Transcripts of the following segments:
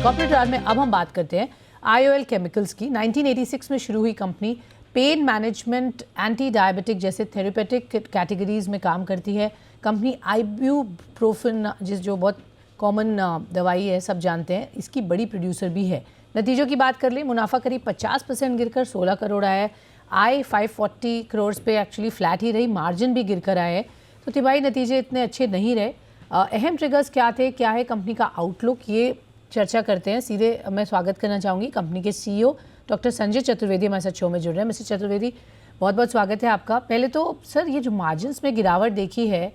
Corporate राज में अब हम बात करते हैं आईओएल केमिकल्स की। 1986 में शुरू हुई company pain management, anti diabetic जैसे थेरेपेटिक कैटेगरीज में काम करती है। कंपनी आइब्यूप्रोफेन जो बहुत कॉमन दवाई है, सब जानते हैं, इसकी बड़ी प्रोड्यूसर भी है। नतीजों की बात कर लें, मुनाफा करीब 50% गिरकर 16 करोड़ आया है। आय 540 करोड़ पे एक्चुअली फ्लैट ही रही, मार्जिन भी गिरकर आए हैं। तो तिमाही नतीजे इतने अच्छे नहीं रहे। अहम ट्रिगर्स क्या थे, क्या है कंपनी का आउटलुक, ये चर्चा करते हैं। सीधे मैं स्वागत करना चाहूँगी कंपनी के सीईओ डॉक्टर संजय चतुर्वेदी हमारे साथ शो में जुड़ रहे हैं। मिस्टर चतुर्वेदी, बहुत बहुत स्वागत है आपका। पहले तो सर, ये जो मार्जिन्स में गिरावट देखी है,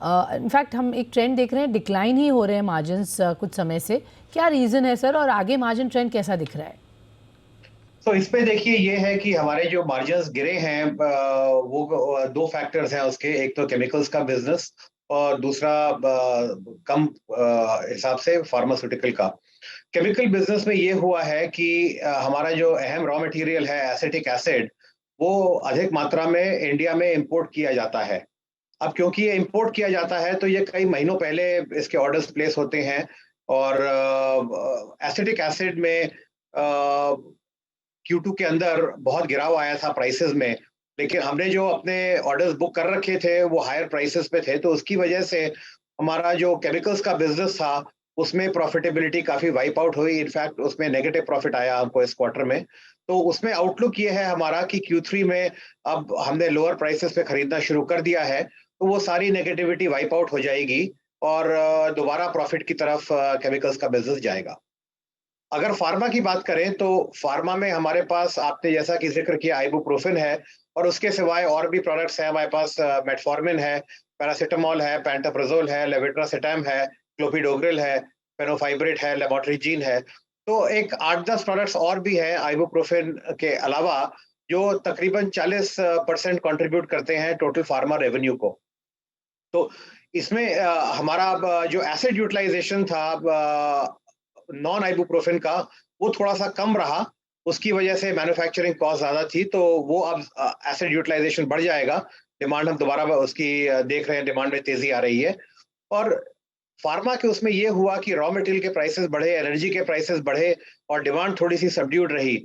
इनफैक्ट हम एक ट्रेंड देख रहे हैं, डिक्लाइन ही हो रहे हैं मार्जिन्स कुछ समय से। क्या रीज़न है सर, और आगे मार्जिन ट्रेंड कैसा दिख रहा है? तो इस पे देखिए, ये है कि हमारे जो मार्जिन्स गिरे हैं वो दो फैक्टर्स हैं उसके। एक तो केमिकल्स का बिजनेस और दूसरा कम हिसाब से फार्मास्यूटिकल का। केमिकल बिजनेस में ये हुआ है कि हमारा जो अहम रॉ मटेरियल है एसिटिक एसिड, वो अधिक मात्रा में इंडिया में इंपोर्ट किया जाता है। अब क्योंकि ये इंपोर्ट किया जाता है तो ये कई महीनों पहले इसके ऑर्डर्स प्लेस होते हैं और एसिटिक एसिड में Q2 के अंदर बहुत गिराव आया था प्राइसेस में, लेकिन हमने जो अपने ऑर्डर्स बुक कर रखे थे वो हायर प्राइसेस पे थे, तो उसकी वजह से हमारा जो केमिकल्स का बिजनेस था उसमें प्रॉफिटेबिलिटी काफी वाइप आउट हुई। इनफैक्ट उसमें नेगेटिव प्रॉफिट आया हमको इस क्वार्टर में। तो उसमें आउटलुक ये है हमारा कि Q3 में अब हमने लोअर प्राइसेस पे खरीदना शुरू कर दिया है, तो वो सारी नेगेटिविटी वाइप आउट हो जाएगी और दोबारा प्रॉफिट की तरफ केमिकल्स का बिजनेस जाएगा। अगर फार्मा की बात करें तो फार्मा में हमारे पास आपने जैसा कि जिक्र किया आइबुप्रोफेन है, और उसके सिवाय और भी प्रोडक्ट्स हैं हमारे पास। मेटफॉर्मिन है, पैरासिटामोल है, पैंटोप्राजोल है, लेवेट्रासिटाम है, क्लोपिडोग्रिल है, फेनोफाइब्रेट है, लेमोट्रिजीन है। तो एक 8-10 प्रोडक्ट्स और भी हैं आइबुप्रोफेन के अलावा, जो तकरीबन 40% कंट्रीब्यूट करते हैं टोटल फार्मा रेवेन्यू को। तो इसमें हमारा जो एसिड यूटिलाइजेशन था नॉन आइबुप्रोफेन का, वो थोड़ा सा कम रहा। उसकी वजह से मैन्युफैक्चरिंग कॉस्ट ज़्यादा थी, तो वो अब एसिड यूटिलाइजेशन बढ़ जाएगा। डिमांड हम दोबारा उसकी देख रहे हैं, डिमांड में तेज़ी आ रही है। और फार्मा के उसमें ये हुआ कि रॉ मटेरियल के प्राइसेस बढ़े, एनर्जी के प्राइसेस बढ़े और डिमांड थोड़ी सी सबड्यूड रही।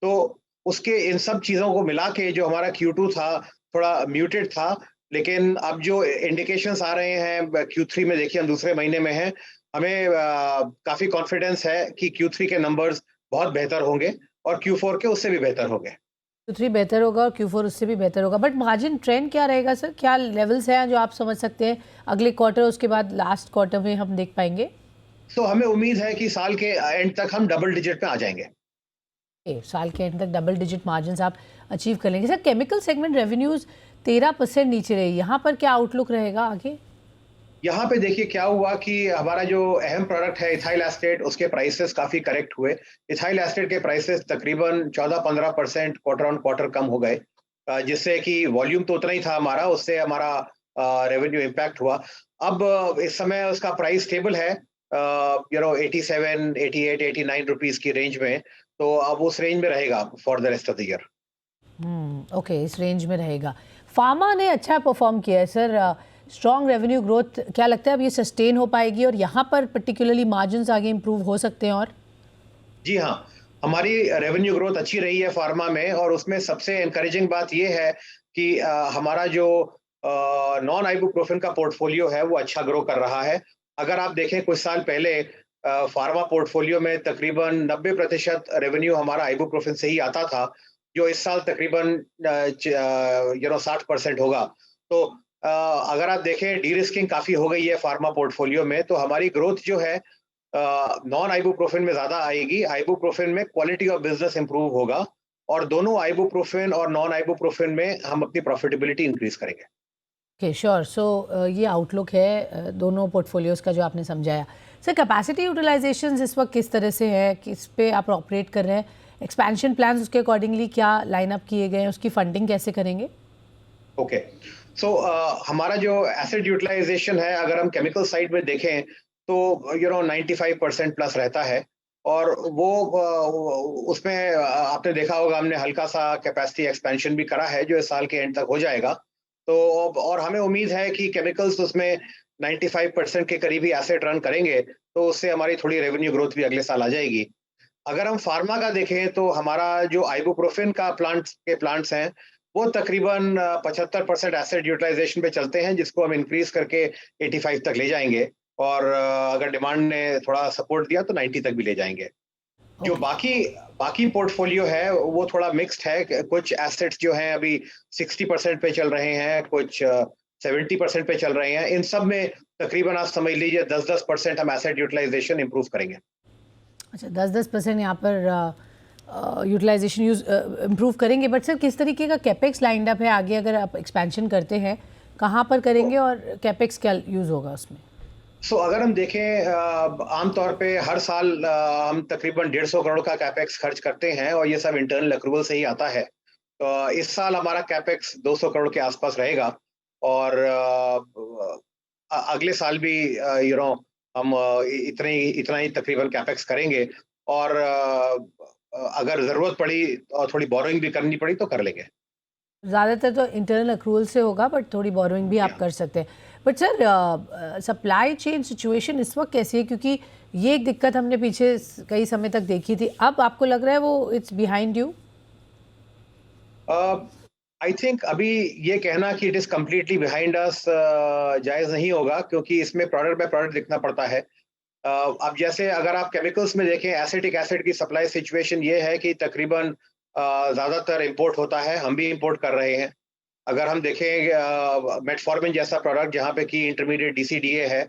तो उसके इन सब चीज़ों को मिला के जो हमारा Q2 था, थोड़ा म्यूटेड था। लेकिन अब जो इंडिकेशंस आ रहे हैं Q3 में, देखिए हम दूसरे महीने में हैं, हमें काफ़ी कॉन्फिडेंस है कि Q3 के नंबर्स बहुत बेहतर होंगे और Q4 के उससे भी बेहतर होंगे। Q3 बेहतर होगा और Q4 उससे भी बेहतर होगा। बट मार्जिन ट्रेंड क्या रहेगा सर? क्या लेवल्स हैं जो आप समझ सकते हैं अगले क्वार्टर, उसके बाद लास्ट क्वार्टर में हम देख पाएंगे? तो हमें उम्मीद है कि साल के एंड तक हम डबल डिजिट में आ जाएंगे। साल के एंड तक डबल डिजिट मार्जिन आप अचीव कर लेंगे। सर, केमिकल सेगमेंट रेवेन्यूज 13% नीचे रही, यहाँ पर क्या आउटलुक रहेगा आगे? यहाँ पे देखिए क्या हुआ कि हमारा जो अहम प्रोडक्ट है इथाइल एस्टेट, उसके प्राइसेस काफी करेक्ट हुए। इथाइल एस्टेट के प्राइसेस तकरीबन 14-15% क्वार्टर ऑन क्वार्टर कम हो गए, जिससे कि वॉल्यूम तो उतना ही था हमारा, उससे हमारा रेवेन्यू इम्पैक्ट हुआ। अब इस समय उसका प्राइस स्टेबल है 87, 88, 89 रुपीज की रेंज में। तो अब उस रेंज में रहेगा for the rest of the year. Okay, इस रेंज में रहेगा। फार्मा ने अच्छा परफॉर्म किया है सर, स्ट्रॉन्ग रेवेन्यू ग्रोथ। क्या लगता है अब ये सस्टेन हो पाएगी और यहाँ पर पर्टिकुलरली मार्जिन्स आगे इम्प्रूव हो सकते हैं? और जी हाँ, हमारी रेवेन्यू ग्रोथ अच्छी रही है फार्मा में, और उसमें सबसे एनकरेजिंग बात यह है कि हमारा जो नॉन आइबुप्रोफेन का पोर्टफोलियो है वो अच्छा ग्रो कर रहा है। अगर आप देखें कुछ साल पहले फार्मा पोर्टफोलियो में तकरीबन 90% रेवेन्यू हमारा आइबुप्रोफेन से ही आता था, जो इस साल तकरीबन 60% होगा। तो अगर आप देखें, डी रिस्किंग काफ़ी हो गई है फार्मा पोर्टफोलियो में, तो हमारी ग्रोथ जो है नॉन आइबुप्रोफेन में ज्यादा आएगी। आइबुप्रोफेन में क्वालिटी ऑफ बिजनेस इंप्रूव होगा, और दोनों आइबुप्रोफेन और नॉन आइबुप्रोफेन में हम अपनी प्रॉफिटेबिलिटी इंक्रीज करेंगे। Okay, sure. सो ये आउटलुक है दोनों पोर्टफोलियोज़ का जो आपने समझाया। सर, कैपेसिटी यूटिलाइजेशन इस वक्त किस तरह से है, किस पे आप ऑपरेट कर रहे हैं? एक्सपेंशन प्लान्स उसके अकॉर्डिंगली क्या लाइन अप किए गए हैं, उसकी फंडिंग कैसे करेंगे? ओके, सो हमारा जो एसिड यूटिलाइजेशन है, अगर हम केमिकल साइड में देखें तो 95% प्लस रहता है। और वो उसमें आपने देखा होगा, हमने हल्का सा कैपेसिटी एक्सपेंशन भी करा है जो इस साल के एंड तक हो जाएगा। तो और हमें उम्मीद है कि केमिकल्स उसमें 95% के करीब ही एसेट रन करेंगे, तो उससे हमारी थोड़ी रेवेन्यू ग्रोथ भी अगले साल आ जाएगी। अगर हम फार्मा का देखें तो हमारा जो आइबुप्रोफेन का प्लांट्स हैं, वो तकरीबन 75% एसेट यूटिलाइजेशन पे चलते हैं, जिसको हम इंक्रीज करके 85 तक ले जाएंगे, और अगर डिमांड ने थोड़ा सपोर्ट दिया तो 90 तक भी ले जाएंगे। जो ओके। बाकी बाकी पोर्टफोलियो है वो थोड़ा मिक्स्ड है। कुछ एसेट्स जो हैं अभी 60% पे चल रहे हैं, कुछ 70% पे चल रहे हैं। इन सब में तकरीबन आप समझ लीजिए 10-10% हम एसेट यूटिलाइजेशन इंप्रूव करेंगे। अच्छा, 10-10% यहाँ पर यूटिलाइजेशन इम्प्रूव करेंगे। बट सर, किस तरीके का कैपेक्स लाइंड अप है आगे अगर आप एक्सपेंशन करते हैं, कहाँ पर करेंगे और कैपेक्स क्या यूज़ होगा उसमें? अगर हम देखें आमतौर पे हर साल हम तकरीबन 150 करोड़ का कैपेक्स खर्च करते हैं, और ये सब इंटरनल अक्रूवल से ही आता है। तो इस साल हमारा कैपेक्स 200 करोड़ के आसपास रहेगा, और अगले साल भी हम इतना ही तकरीबन कैपेक्स करेंगे, और अगर ज़रूरत पड़ी और थोड़ी बोरोइंग भी करनी पड़ी तो कर लेंगे। ज़्यादातर तो इंटरनल अक्रूवल से होगा, बट थोड़ी बोरोइंग भी आप कर सकते हैं। But sir, supply chain situation इस वक्त कैसी है? क्योंकि ये एक दिक्कत हमने पीछे कई समय तक देखी थी। अब आपको लग रहा है वो it's behind you? I think अभी ये कहना कि it is completely behind us जायज नहीं होगा, क्योंकि इसमें प्रोडक्ट बाय प्रोडक्ट देखना पड़ता है। अब जैसे अगर आप केमिकल्स में देखें, एसिटिक एसिड की सप्लाई सिचुएशन ये है कि तकरीबन ज्यादातर इंपोर्ट होता है, हम भी इंपोर्ट कर रहे हैं। अगर हम देखें मेटफॉर्मिन जैसा प्रोडक्ट जहाँ पे कि इंटरमीडिएट डीसीडीए है,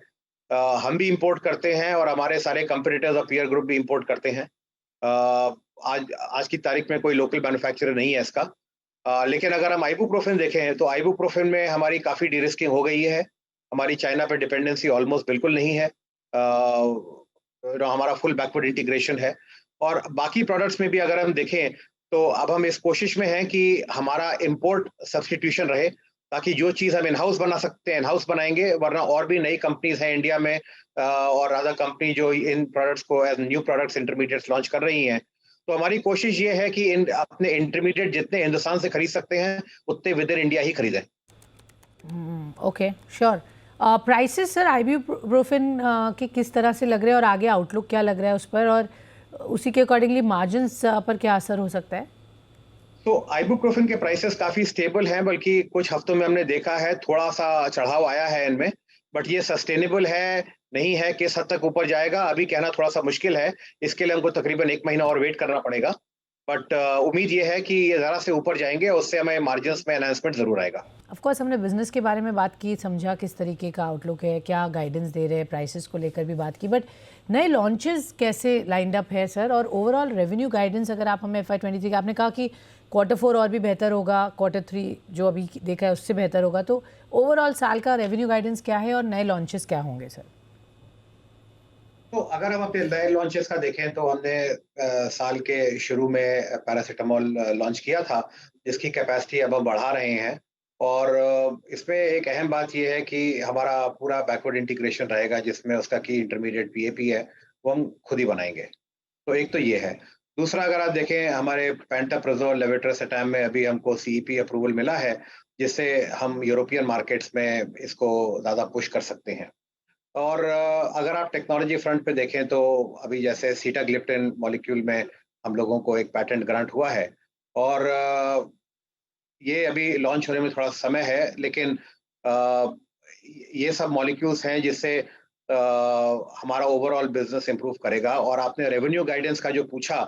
हम भी इंपोर्ट करते हैं, और हमारे सारे कंपटीटर्स और पीयर ग्रुप भी इंपोर्ट करते हैं। आज आज की तारीख में कोई लोकल मैन्युफैक्चरर नहीं है इसका। लेकिन अगर हम आइबुप्रोफेन देखें तो आइबुप्रोफेन में हमारी काफ़ी डिरिस्किंग हो गई है। हमारी चाइना पे डिपेंडेंसी ऑलमोस्ट बिल्कुल नहीं है। हमारा फुल बैकवर्ड इंटीग्रेशन है, और बाकी प्रोडक्ट्स में भी अगर हम देखें तो अब हम इस कोशिश में हैं कि हमारा इंपोर्ट सब्स्टिट्यूशन रहे, ताकि जो चीज़ हम इन हाउस बना सकते हैं इन हाउस बनाएंगे, वरना और भी नई कंपनीज हैं इंडिया में, और अदर कंपनी जो इन प्रोडक्ट्स को as new products intermediates launch कर रही हैं। तो हमारी कोशिश ये है कि इन अपने इंटरमीडिएट जितने हिंदुस्तान से खरीद सकते हैं उतने विद इन इंडिया ही खरीदें। Okay, sure. Prices sir ibuprofen के किस तरह से लग रहे हैं, और आगे आउटलुक क्या लग रहा है उस पर, और उसी के अकॉर्डिंगली मार्जिन्स पर क्या असर हो सकता है? तो आइबुप्रोफेन के प्राइसेस काफ़ी स्टेबल हैं, बल्कि कुछ हफ्तों में हमने देखा है थोड़ा सा चढ़ाव आया है इनमें। बट ये सस्टेनेबल है नहीं है, किस हद तक ऊपर जाएगा अभी कहना थोड़ा सा मुश्किल है। इसके लिए हमको तकरीबन 1 महीना और वेट करना पड़ेगा। बट उम्मीद ये है कि ये ज़रा से ऊपर जाएंगे, उससे हमें मार्जिन्स में एनहांसमेंट ज़रूर आएगा। ऑफ कोर्स हमने बिजनेस के बारे में बात की, समझा किस तरीके का आउटलुक है, क्या गाइडेंस दे रहे हैं, प्राइसेस को लेकर भी बात की। बट नए लॉन्चेस कैसे लाइंड अप है सर, और ओवरऑल रेवेन्यू गाइडेंस अगर आप हमें FY23 का, आपने कहा कि Q4 और भी बेहतर होगा, Q3 जो अभी देखा है उससे बेहतर होगा, तो ओवरऑल साल का रेवेन्यू गाइडेंस क्या है और नए लॉन्चेस क्या होंगे सर? तो अगर हम अपने नए लॉन्चेस का देखें तो हमने साल के शुरू में पैरासिटामोल लॉन्च किया था, जिसकी कैपेसिटी अब हम बढ़ा रहे हैं। और इसमें एक अहम बात यह है कि हमारा पूरा बैकवर्ड इंटीग्रेशन रहेगा, जिसमें उसका की इंटरमीडिएट पीएपी है वो हम खुद ही बनाएंगे। तो एक तो ये है। दूसरा, अगर आप देखें हमारे पेंटाप्राजोल लेवेट्रासेटाम में अभी हमको सीईपी अप्रूवल मिला है, जिससे हम यूरोपियन मार्केट्स में इसको ज़्यादा पुश कर सकते हैं। और अगर आप टेक्नोलॉजी फ्रंट पे देखें तो अभी जैसे सीटाग्लिप्टिन मॉलिक्यूल में हम लोगों को एक पेटेंट ग्रांट हुआ है, और ये अभी लॉन्च होने में थोड़ा समय है, लेकिन अ, ये सब मॉलिक्यूल्स हैं जिससे हमारा ओवरऑल बिजनेस इंप्रूव करेगा। और आपने रेवेन्यू गाइडेंस का जो पूछा,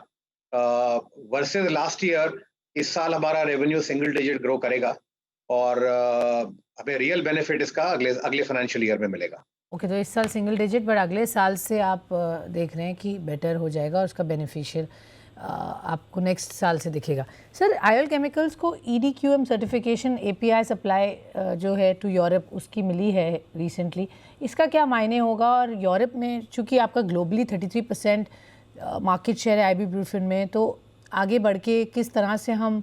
वर्सेस लास्ट ईयर, इस साल हमारा रेवेन्यू सिंगल डिजिट ग्रो करेगा, और हमें रियल बेनिफिट इसका अगले अगले फाइनेंशियल ईयर में मिलेगा। ओके, तो इस साल सिंगल डिजिट, बट अगले साल से आप देख रहे हैं कि बेटर हो जाएगा और उसका बेनिफिशियल आपको नेक्स्ट साल से दिखेगा। सर, आईओएल केमिकल्स को EDQM सर्टिफिकेशन API सप्लाई जो है टू यूरोप उसकी मिली है रिसेंटली, इसका क्या मायने होगा? और यूरोप में चूंकि आपका ग्लोबली 33% मार्केट शेयर है आइबुप्रोफेन में, तो आगे बढ़ के किस तरह से हम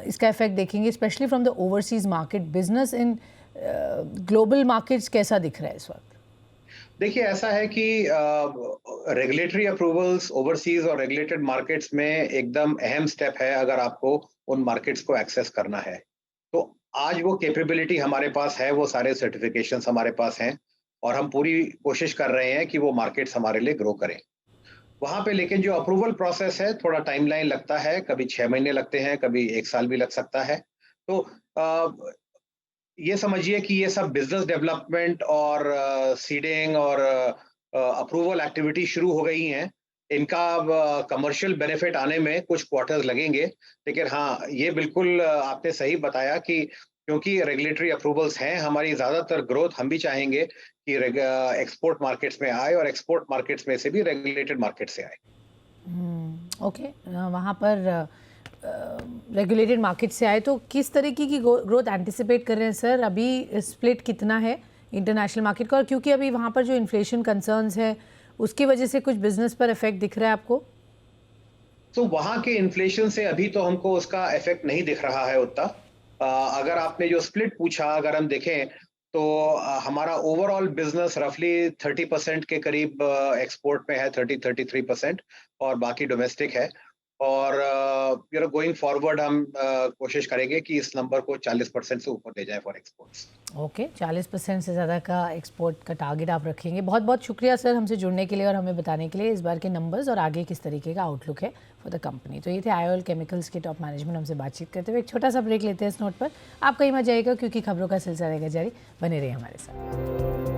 इसका इफेक्ट देखेंगे, specially from the overseas market? Business in global markets कैसा दिख रहा है इस वक्त? देखिए, ऐसा है कि रेगुलेटरी अप्रूवल्स ओवरसीज और रेगुलेटेड मार्केट्स में एकदम अहम स्टेप है, अगर आपको उन मार्केट्स को एक्सेस करना है। तो आज वो कैपेबिलिटी हमारे पास है, वो सारे सर्टिफिकेशंस हमारे पास हैं। और हम पूरी कोशिश कर रहे हैं कि वो मार्केट्स हमारे लिए ग्रो करें। वहाँ पे लेकिन जो अप्रूवल प्रोसेस है थोड़ा टाइमलाइन लगता है, कभी 6 महीने लगते हैं, कभी 1 साल भी लग सकता है। तो ये समझिए कि ये सब बिज़नेस डेवलपमेंट और सीडिंग और अप्रूवल एक्टिविटी शुरू हो गई हैं। इनका अब कमर्शियल बेनिफिट आने में कुछ क्वार्टर्स लगेंगे। लेकिन हाँ, ये बिल्कुल आपने सही बताया कि क्योंकि रेगुलेटरी अप्रूवल्स हैं, हमारी ज़्यादातर ग्रोथ हम भी चाहेंगे कि एक्सपोर्ट मार्केट्स में आए और एक्सपोर्ट मार्केट्स में से भी रेगुलेटेड मार्केट से आए। ओके, वहाँ पर रेगुलेटेड मार्केट से आए तो किस तरीके की ग्रोथ एंटिसिपेट कर रहे हैं सर? अभी स्प्लिट कितना है इंटरनेशनल मार्केट का, और क्योंकि अभी वहाँ पर जो इन्फ्लेशन कंसर्न्स है उसकी वजह से कुछ बिजनेस पर इफेक्ट दिख रहा है आपको? तो वहाँ के इन्फ्लेशन से अभी तो हमको उसका इफेक्ट नहीं दिख रहा है उतना। अगर आपने जो स्प्लिट पूछा अगर हम देखें तो हमारा ओवरऑल बिजनेस रफली 30% के करीब एक्सपोर्ट में है, 33% और बाकी डोमेस्टिक है। और गोइंग फॉरवर्ड हम कोशिश करेंगे कि इस नंबर को 40% से ऊपर ले जाए फॉर एक्सपोर्ट्स। ओके, 40% से ज़्यादा का एक्सपोर्ट का टारगेट आप रखेंगे। बहुत बहुत शुक्रिया सर हमसे जुड़ने के लिए और हमें बताने के लिए इस बार के नंबर्स और आगे किस तरीके का आउटलुक है फॉर द कंपनी। तो ये थे IOL केमिकल्स के टॉप मैनेजमेंट हमसे बातचीत करते हुए। एक छोटा सा ब्रेक लेते हैं इस नोट पर। आप कहीं मत जाइएगा क्योंकि खबरों का सिलसिला रहेगा जारी। बने रहिए हमारे साथ।